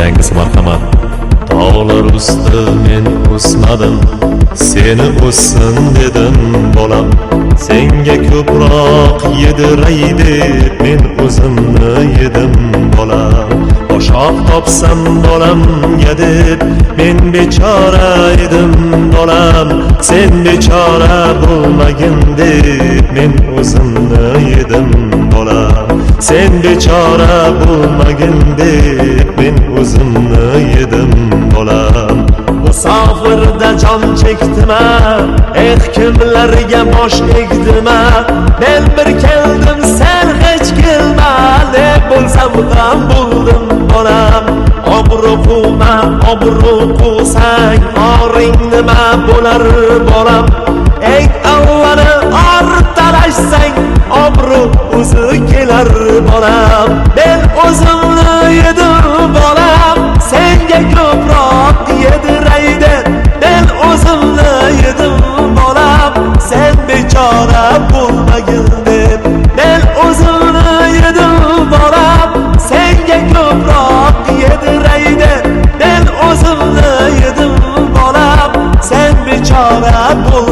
yangisi marhamat. Dağlar usti men o'smadim, seni o'ssin dedim bolam. Senga ko'proq yediray deb men o'zimni yedim bolam. Oshoq topsam bolamga deb men bechora edim bolam. Sen bechora bo'lmagin deb men o'zimni yedim bolam. Sen bechora bo'lmagin deb men o'zimni yedim bolam. Musofirda jon chekdima, kimlarga bosh egdima. Men bir keldim, sen hech kelma, ne bo'lsam ham bo'ldim bolam. Obro' quvma, obro' quvsang, oring nima bo'lar bolam. Eng avvali or talashsang, obro' o'zi kelar bolam. Men o'zimni yedim bolam, senga ko'proq yediraydi. Men o'zimni yedim bolam, sen bechora bo'lmagin deb. Men o'zimni yedim bolam, senga ko'proq yediraydi. Men o'zimni yedim bolam, sen bechora bo'l